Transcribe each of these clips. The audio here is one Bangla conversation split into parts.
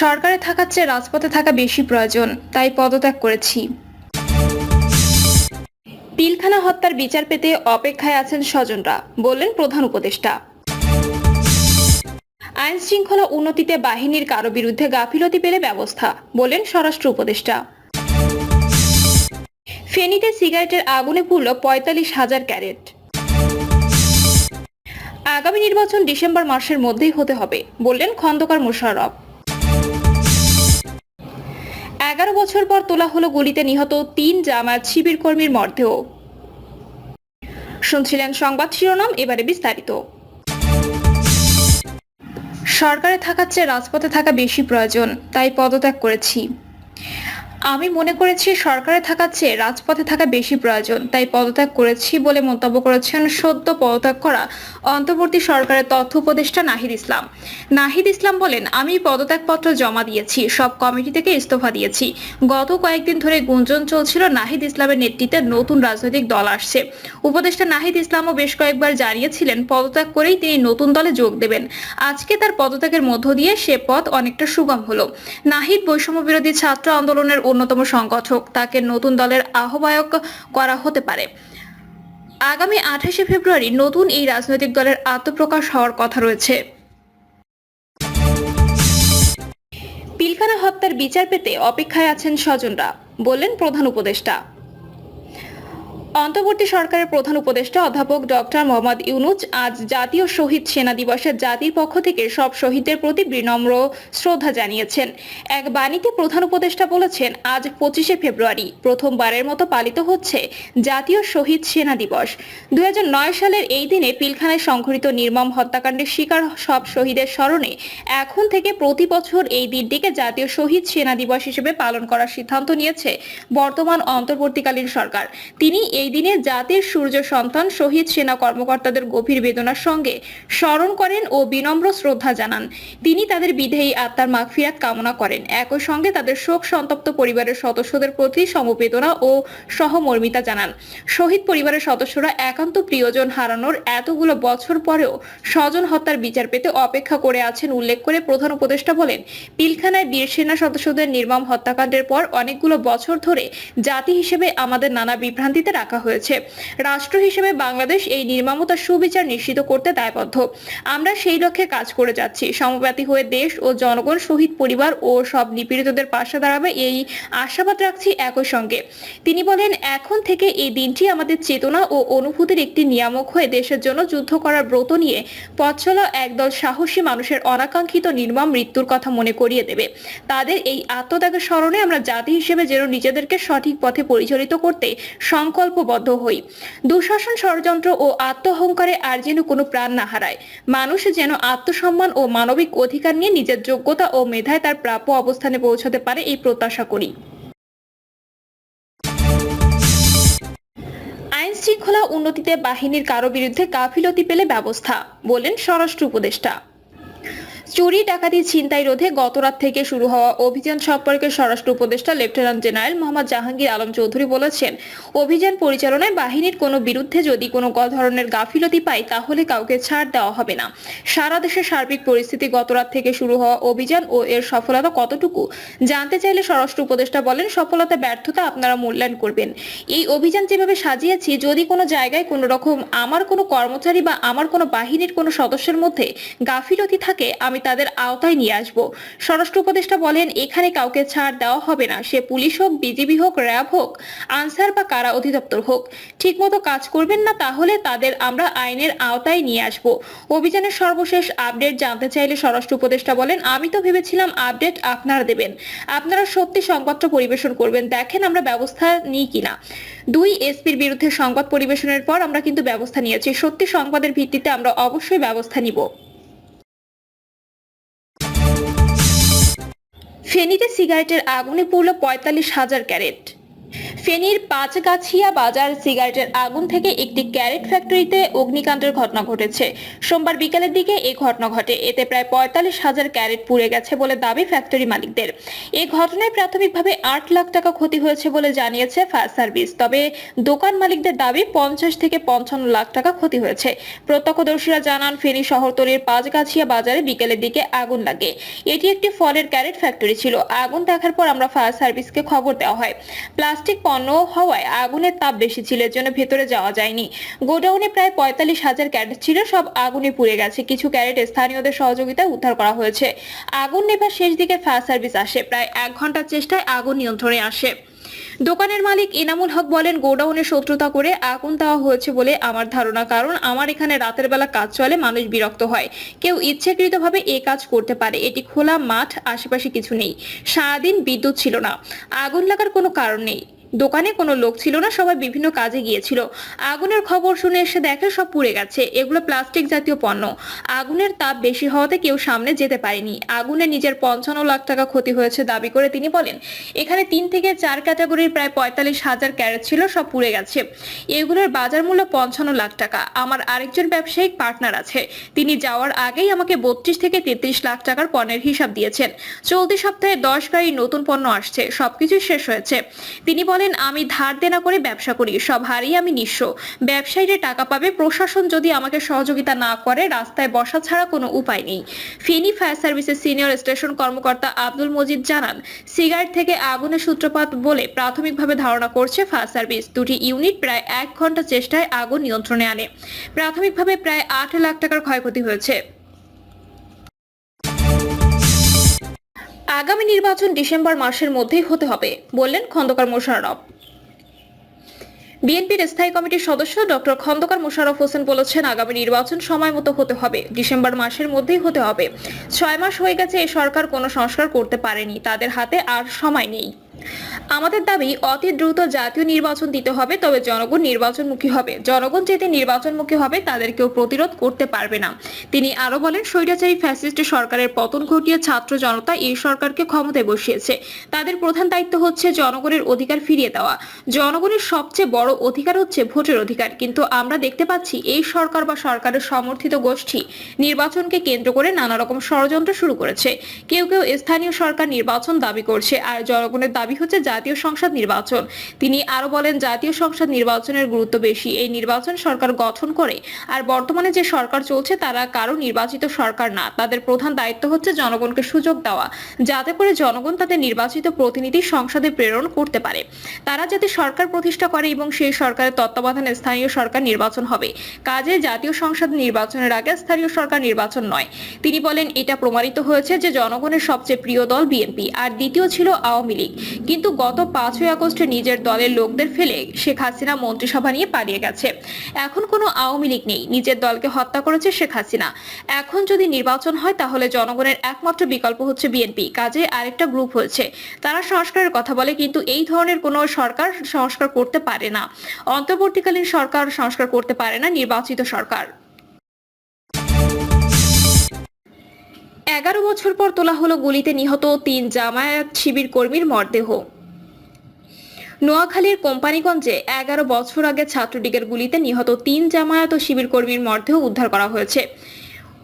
সরকারে থাকার চেয়ে রাজপথে থাকা বেশি প্রয়োজন, তাই পদত্যাগ করেছি। পিলখানা হত্যার বিচার পেতে অপেক্ষায় আছেন স্বজনরা, বললেন প্রধান উপদেষ্টা। আইন শৃঙ্খলা উন্নতিতে বাহিনীর কারো বিরুদ্ধে গাফিলতি পেলে ব্যবস্থা, বললেন স্বরাষ্ট্র উপদেষ্টা। ফেনীতে সিগারেটের আগুনে পুড়ল ৪৫,০০০ ক্যারেট। আগামী নির্বাচন ডিসেম্বর মাসের মধ্যেই হতে হবে, বললেন খন্দকার মোশাররফ। ১১ বছর পর তোলা হলো গুলিতে নিহত ৩ জামায়াত শিবির কর্মীর মরদেহ। শুনছিলেন সংবাদ শিরোনাম, এবারে বিস্তারিত। সরকারে থাকার চেয়ে রাজপথে থাকা বেশি প্রয়োজন, তাই পদত্যাগ করেছি। আমি মনে করেছি সরকারে থাকার চেয়ে রাজপথে থাকা বেশি প্রয়োজন, তাই পদত্যাগ করেছি বলে মন্তব্য করেছেন সদ্য পদত্যাগ করা অন্তর্বর্তী সরকারের তথ্য উপদেষ্টা নাহিদ ইসলাম। নাহিদ ইসলাম বলেন, আমি পদত্যাগপত্র জমা দিয়েছি, সব কমিটি থেকে ইস্তফা দিয়েছি। গত কয়েকদিন ধরে গুঞ্জন চলছিল নাহিদ ইসলামের নেতৃত্বে নতুন রাজনৈতিক দল আসছে। উপদেষ্টা নাহিদ ইসলামও বেশ কয়েকবার জানিয়েছিলেন পদত্যাগ করেই তিনি নতুন দলে যোগ দেবেন। আজকে তার পদত্যাগের মধ্য দিয়ে সে পথ অনেকটা সুগম হলো। নাহিদ বৈষম্য বিরোধী ছাত্র আন্দোলনের অন্যতম সংগঠক, তাকে নতুন দলের আহ্বায়ক করা হতে পারে। আগামী ২৮শে ফেব্রুয়ারি নতুন এই রাজনৈতিক দলের আত্মপ্রকাশ হওয়ার কথা রয়েছে। পিলখানা হত্যার বিচার পেতে অপেক্ষায় আছেন স্বজনরা, বললেন প্রধান উপদেষ্টা। অন্তর্বর্তী সরকারের প্রধান উপদেষ্টা অধ্যাপক ডক্টর মোহাম্মদ ইউনূস আজ জাতীয় শহীদ সেনা দিবসে জাতির পক্ষ থেকে সব শহীদদের প্রতি বিনম্র শ্রদ্ধা জানিয়েছেন। এক বাণীতে প্রধান উপদেষ্টা বলেছেন, আজ ২৫শে ফেব্রুয়ারি প্রথমবারের মতো পালিত হচ্ছে জাতীয় শহীদ সেনা দিবস। ২০০৯ সালের এই দিনে পিলখানায় সংঘটিত নির্মম হত্যাকাণ্ডের শিকার সব শহীদের স্মরণে এখন থেকে প্রতি বছর এই দিনটিকে জাতীয় শহীদ সেনা দিবস হিসেবে পালন করার সিদ্ধান্ত নিয়েছে বর্তমান অন্তর্বর্তীকালীন সরকার। তিনি এই দিনে জাতির সূর্য সন্তান শহীদ সেনা কর্মকর্তাদের গভীর বেদনার সঙ্গে স্মরণ করেন ও বিনম্র শ্রদ্ধা জানান। তিনি তাদের বিদেহী আত্মার মাগফিরাত কামনা করেন। একই সঙ্গে তাদের শোক সন্তপ্ত পরিবারের সদস্যদের প্রতি সমবেদনা ও সহমর্মিতা জানান। শহীদ পরিবারের সদস্যরা একান্ত প্রিয়জন হারানোর এতগুলো বছর পরেও স্বজন হত্যার বিচার পেতে অপেক্ষা করে আছেন উল্লেখ করে প্রধান উপদেষ্টা বলেন, পিলখানায় বীর সেনা সদস্যদের নির্মম হত্যাকাণ্ডের পর অনেকগুলো বছর ধরে জাতি হিসেবে আমাদের নানা বিভ্রান্তিতে রাখা হয়েছে। রাষ্ট্র হিসেবে বাংলাদেশ এই নির্মমতার সুবিচার নিশ্চিত করতে দায়বদ্ধ। আমরা সেই লক্ষ্যে কাজ করে যাচ্ছি। সমব্যাপী হয়ে দেশ ও জনগণ শহীদ পরিবার ও সব নিপীড়িতদের পাশে দাঁড়াবে এই আশাবাদ রাখছি। একই সঙ্গে তিনি বলেন, এখন থেকে এই দিনটি আমাদের চেতনা ও অনুভূতির একটি নিয়ামক হয়ে দেশের জন্য যুদ্ধ করার ব্রত নিয়ে পথ চলা একদল সাহসী মানুষের অনাকাঙ্ক্ষিত নির্মম মৃত্যুর কথা মনে করিয়ে দেবে। তাদের এই আত্মত্যাগের স্মরণে আমরা জাতি হিসেবে যেন নিজেদেরকে সঠিক পথে পরিচালিত করতে সংকল্পবদ্ধ হই। দুঃশাসন, ষড়যন্ত্র ও আত্মঅহংকারে আর যেন কোনো প্রাণ না হারায়। মানুষ যেন আত্মসম্মান ও মানবিক অধিকার নিয়ে নিজের যোগ্যতা ও মেধায় তার প্রাপ্য অবস্থানে পৌঁছাতে পারে, এই প্রত্যাশা করি। আইন শৃঙ্খলা উন্নতিতে বাহিনীর কারো বিরুদ্ধে গাফিলতি পেলে ব্যবস্থা, বললেন স্বরাষ্ট্র উপদেষ্টা। চুরি, ডাকাতি, ছিনতাই রোধে গতরাত থেকে শুরু হওয়া অভিযান সম্পর্কে স্বরাষ্ট্র উপদেষ্টা লেফটেন্যান্ট জেনারেল মোহাম্মদ জাহাঙ্গীর আলম চৌধুরী বলেছেন, অভিযান পরিচালনায় বাহিনীর কোনো বিরুদ্ধে যদি কোনো ধরনের গাফিলতি পায় তাহলে কাউকে ছাড় দেওয়া হবে না। সারা দেশের সার্বিক পরিস্থিতি, গতরাত থেকে শুরু হওয়া অভিযান ও এর সফলতা কতটুকু জানতে চাইলে স্বরাষ্ট্র উপদেষ্টা বলেন, সফলতা ব্যর্থতা আপনারা মূল্যায়ন করবেন। এই অভিযান যেভাবে সাজিয়েছি, যদি কোনো জায়গায় কোনো রকম আমার কোনো কর্মচারী বা আমার কোনো বাহিনীর কোনো সদস্যের মধ্যে গাফিলতি থাকে, আমি তাদের আওতায় নিয়ে আসব। স্বরাষ্ট্র উপদেষ্টা বলেন, এখানে কাউকে ছাড় দেওয়া হবে না। সে পুলিশ হোক, বিজিবি হোক, র্যাব হোক, আনসার বা কারা অধিদপ্তর হোক, ঠিকমতো কাজ করবেন না তাহলে তাদের আমরা আইনের আওতায় নিয়ে আসব। অভিযানের সর্বশেষ আপডেট জানতে চাইলে স্বরাষ্ট্র উপদেষ্টা বলেন, আমি তো ভেবেছিলাম আপডেট আপনারা দেবেন, আপনারা সত্যি সংবাদটা পরিবেশন করবেন, দেখেন আমরা ব্যবস্থা নিই কিনা। 2 এসপির বিরুদ্ধে সংবাদ পরিবেশনের পর আমরা কিন্তু ব্যবস্থা নিয়েছি। সত্যি সংবাদের ভিত্তিতে আমরা অবশ্যই ব্যবস্থা নিব। ফেনীতে সিগারেটের আগুনে পুড়ল ৪৫,০০০ ক্যারেট। ফেনীর পাঁচগাছিয়া বাজার সিগারেটের আগুন থেকে একটি ক্যারেট ফ্যাক্টরিতে অগ্নিকাণ্ডের ঘটনা ঘটেছে। সোমবার বিকেলের দিকে এই ঘটনা ঘটে। এতে প্রায় ৪৫,০০০ ক্যারেট পুড়ে গেছে বলে দাবি ফ্যাক্টরি মালিকদের। এই ঘটনায় প্রাথমিকভাবে ৮ লাখ টাকা ক্ষতি হয়েছে বলে জানিয়েছে ফায়ার সার্ভিস। তবে দোকান মালিকদের দাবি ৫০ থেকে ৫৫ লাখ টাকা ক্ষতি হয়েছে। প্রত্যক্ষদর্শীরা জানান, ফেনী শহরতলির পাঁচগাছিয়া বাজারে বিকেলের দিকে আগুন লাগে। এটি একটি ফলের ক্যারেট ফ্যাক্টরি ছিল। আগুন দেখার পর আমরা ফায়ার সার্ভিসকে খবর দেওয়া হয়। প্লাস্টিক পণ্য হওয়ায় আগুনের তাপ বেশি ছিল, এর জন্য ভেতরে যাওয়া যায়নি। গোডাউনে প্রায় ৪৫,০০০ ক্যারেট ছিল, সব আগুনে পুড়ে গেছে। কিছু ক্যারেট স্থানীয়দের সহযোগিতায় উদ্ধার করা হয়েছে। আগুন নেভার শেষ দিকে ফায়ার সার্ভিস আসে। প্রায় ১ ঘন্টার চেষ্টায় আগুন নিয়ন্ত্রণে আসে। দোকানের মালিক ইনামুল হক বলেন, গোডাউনে শত্রুতা করে আগুন দেওয়া হয়েছে বলে আমার ধারণা। কারণ আমার এখানে রাতের বেলা কাজ চলে, মানুষ বিরক্ত হয়। কেউ ইচ্ছাকৃতভাবে এই কাজ করতে পারে। এটি খোলা মাঠ, আশেপাশে কিছু নেই। সারাদিন বিদ্যুৎ ছিল না। আগুন লাগার কোনো কারণ নেই। দোকানে কোনো লোক ছিল না, সবাই বিভিন্ন কাজে গিয়েছিল। আগুনের খবর শুনে এসে দেখে সব পুড়ে গেছে। এগুলো প্লাস্টিক জাতীয় পণ্য। আগুনের তাপ বেশি হওয়াতে কেউ সামনে যেতে পারেনি। আগুনে নিজের ৫৫ লাখ টাকা ক্ষতি হয়েছে দাবি করে তিনি বলেন, এখানে ৩ থেকে ৪ ক্যাটাগরির প্রায় ৪৫,০০০ ক্যারেট ছিল, সব পুড়ে গেছে। এগুলোর বাজার মূল্য ৫৫ লাখ টাকা। আমার আরেকজন ব্যবসায়িক পার্টনার আছে, তিনি যাওয়ার আগেই আমাকে ৩২ থেকে ৩৩ লাখ টাকার পণ্যের হিসাব দিয়েছেন। চলতি সপ্তাহে ১০ গাড়ি নতুন পণ্য আসছে, সবকিছু শেষ হয়েছে। তিনি বলেন, আমি ধার দেনা করে ব্যবসা করি, সব হারিয়ে আমি নিঃস্ব। ব্যবসায়ীরা টাকা পাবে, প্রশাসন যদি আমাকে সহযোগিতা না করে রাস্তায় বসা ছাড়া কোনো উপায় নেই। ফেনী ফায়ার সার্ভিসের সিনিয়র স্টেশন কর্মকর্তা আব্দুল মজিদ জানান, সিগারেট থেকে আগুনের সূত্রপাত বলে প্রাথমিকভাবে ধারণা করছে ফায়ার সার্ভিস। দুটি ইউনিট প্রায় ১ ঘন্টা চেষ্টায় আগুন নিয়ন্ত্রণে আনে। প্রাথমিকভাবে প্রায় ৮ লাখ টাকার ক্ষয়ক্ষতি হয়েছে। আগামী নির্বাচন ডিসেম্বর মাসের মধ্যেই হতে হবে বললেন খন্দকার মোশাররফ। বিএনপির স্থায়ী কমিটির সদস্য ডক্টর খন্দকার মোশাররফ হোসেন বলেছেন, আগামী নির্বাচন সময় মতো হতে হবে, ডিসেম্বর মাসের মধ্যেই হতে হবে। ৬ মাস হয়ে গেছে এই সরকার কোনো সংস্কার করতে পারেনি, তাদের হাতে আর সময় নেই। আমাদের দাবি, অতি দ্রুত জাতীয় নির্বাচন দিতে হবে, তবে জনগণ নির্বাচনমুখী হবে। জনগণ যেতে নির্বাচনমুখী হবে, তাদের কেউ প্রতিরোধ করতে পারবে না। তিনি আরো বলেন, স্বৈরাচারী ফ্যাসিস্ট সরকারের পতন ঘটিয়ে ছাত্র জনতা এই সরকারকে ক্ষমতায় বসিয়েছে। তাদের প্রধান দায়িত্ব হচ্ছে জনগণের অধিকার ফিরিয়ে দেওয়া। জনগণের সবচেয়ে বড় অধিকার হচ্ছে ভোটের অধিকার। কিন্তু আমরা দেখতে পাচ্ছি এই সরকার বা সরকারের সমর্থিত গোষ্ঠী নির্বাচনকে কেন্দ্র করে নানা রকম ষড়যন্ত্র শুরু করেছে। কেউ কেউ স্থানীয় সরকার নির্বাচন দাবি করছে, আর জনগণের দাবি হচ্ছে জাতীয় সংসদ নির্বাচন। তিনি আরো বলেন, জাতীয় সংসদ নির্বাচনের গুরুত্ব বেশি। এই নির্বাচন সরকার গঠন করে, আর বর্তমানে যে সরকার চলছে তারা কারো নির্বাচিত সরকার না। তাদের প্রধান দায়িত্ব হচ্ছে জনগণকে সুযোগ দেওয়া, যাতে করে জনগণ তাদের নির্বাচিত প্রতিনিধি সংসদে প্রেরণ করতে পারে। তারা যাতে সরকার প্রতিষ্ঠা করে এবং সেই সরকারের তত্ত্বাবধানে স্থানীয় সরকার নির্বাচন হবে। কাজে জাতীয় সংসদ নির্বাচনের আগে স্থানীয় সরকার নির্বাচন নয়। তিনি বলেন, এটা প্রমাণিত হয়েছে যে জনগণের সবচেয়ে প্রিয় দল বিএনপি, আর দ্বিতীয় ছিল আওয়ামী লীগ। কিন্তু গত ৫ই আগস্টে নিজের দলের লোকদের ফেলে শেখ হাসিনা মন্ত্রিসভা নিয়ে পালিয়ে গেছে। এখন কোনো আওয়ামী লীগ নেই, নিজের দলকে হত্যা করেছে শেখ হাসিনা। এখন যদি নির্বাচন হয় তাহলে জনগণের একমাত্র বিকল্প হচ্ছে বিএনপি। কাজে আরেকটা গ্রুপ হয়েছে, তারা সংস্কারের কথা বলে, কিন্তু এই ধরনের কোনো সরকার সংস্কার করতে পারে না। অন্তর্বর্তীকালীন সরকার সংস্কার করতে পারে না, নির্বাচিত সরকার। ১১ বছর পর তোলা হলো গুলিতে নিহত ৩ জামায়াত শিবির কর্মীর মরদেহ। নোয়াখালীর কোম্পানিগঞ্জে ১১ বছর আগে ছাত্রলীগের গুলিতে নিহত ৩ জামায়াত ও শিবির কর্মীর মরদেহ উদ্ধার করা হয়েছে।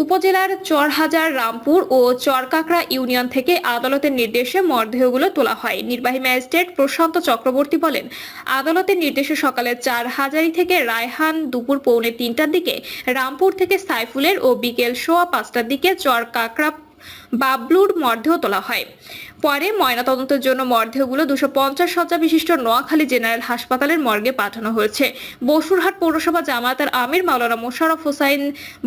উপজেলার চরহাজার, রামপুর ও চরকাকড়া ইউনিয়ন থেকে আদালতের নির্দেশে মরদেহগুলো তোলা হয়। নির্বাহী ম্যাজিস্ট্রেট প্রশান্ত চক্রবর্তী বলেন, আদালতের নির্দেশে সকালে ৪হাজারি থেকে রায়হান দুপুর ৩:৩টার দিকে, রামপুর থেকে সাইফুলের ও বিকেল ৫:১৫টার দিকে চরকাকড়া বাবলুর মরদেহ তোলা হয়। পরে ময়নাতদন্তের জন্য মরদেহগুলো ২৫০ শয্যা বিশিষ্ট নোয়াখালী জেনারেল হাসপাতালের মর্গে পাঠানো হয়েছে। বসুরহাট পৌরসভা জামায়াতের আমির মাওলানা মোশাররফ হোসাইন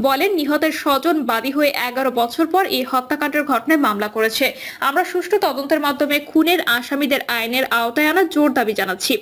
বলেন, নিহতের স্বজন বাদী হয়ে ১১ বছর পর এই হত্যাকাণ্ডের ঘটনায় মামলা করেছে। আমরা সুষ্ঠু তদন্তের মাধ্যমে খুনের আসামিদের আইনের আওতায় আনার জোর দাবি জানাচ্ছি।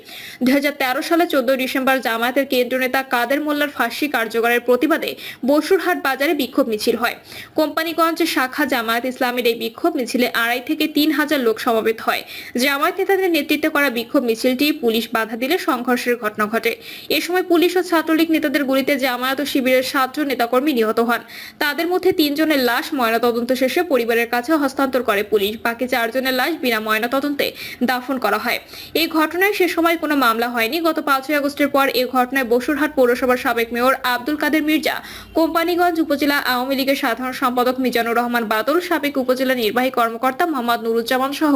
২০১৩ সালে ১৪ ডিসেম্বর জামায়াতের কেন্দ্রীয় নেতা কাদের মোল্লার ফাঁসি কার্যকরের প্রতিবাদে বসুরহাট বাজারে বিক্ষোভ মিছিল হয়। কোম্পানিগঞ্জ শাখা জামায়াত ইসলামের এই বিক্ষোভ মিছিলে 2.5 থেকে 3 হাজার লোক সমবেত হয়। জামায়াত নেতাদের নেতৃত্বে করা বিক্ষোভ মিছিলটি পুলিশ বাধা দিলে সংঘর্ষের ঘটনা ঘটে। এ সময় পুলিশ ও ছাত্রলীগ নেতাদের গুলিতে জামায়াত ও শিবিরের 7 জন নেতাকর্মী নিহত হন। তাদের মধ্যে 3 জনের লাশ ময়নাতদন্ত শেষে পরিবারের কাছে হস্তান্তর করে পুলিশ। বাকি 4 জনের লাশ বিনা ময়নাতদন্তে দাফন করা হয়। এই ঘটনায় সে সময় কোনো মামলা হয়নি। গত 5 আগস্টের পর এই ঘটনায় বসুরহাট পৌরসভার সাবেক মেয়র আব্দুল কাদের মির্জা, কোম্পানিগঞ্জ উপজেলা আওয়ামী লীগের সাধারণ সম্পাদক মিজানুর রহমান বাদল, সাবেক উপজেলা নির্বাহী কর্মকর্তা মোহাম্মদ নুরুজ্জামান সহ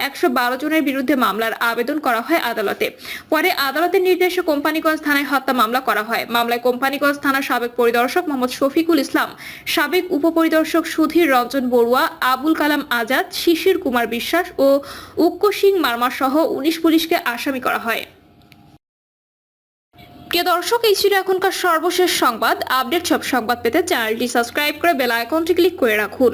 112 জনের বিরুদ্ধে মামলার আবেদন করা হয় আদালতে। পরে আদালতের নির্দেশে কোম্পানিগঞ্জ থানায় হত্যা মামলা করা হয়। মামলায় কোম্পানিগঞ্জ থানার সাবেক পরিদর্শক মোহাম্মদ শফিকুল ইসলাম, সাবেক উপপরিদর্শক সুধীর রঞ্জন বড়ুয়া, আবুল কালাম আজাদ, শিশির কুমার বিশ্বাস ও উক্কো সিং মার্মা সহ 19 পুলিশকে আসামি করা হয়। প্রিয় দর্শক, এই ছিল এখনকার সর্বশেষ সংবাদ। আপডেট সব সংবাদ পেতে চ্যানেলটি সাবস্ক্রাইব করে বেল আইকনটি ক্লিক করে রাখুন।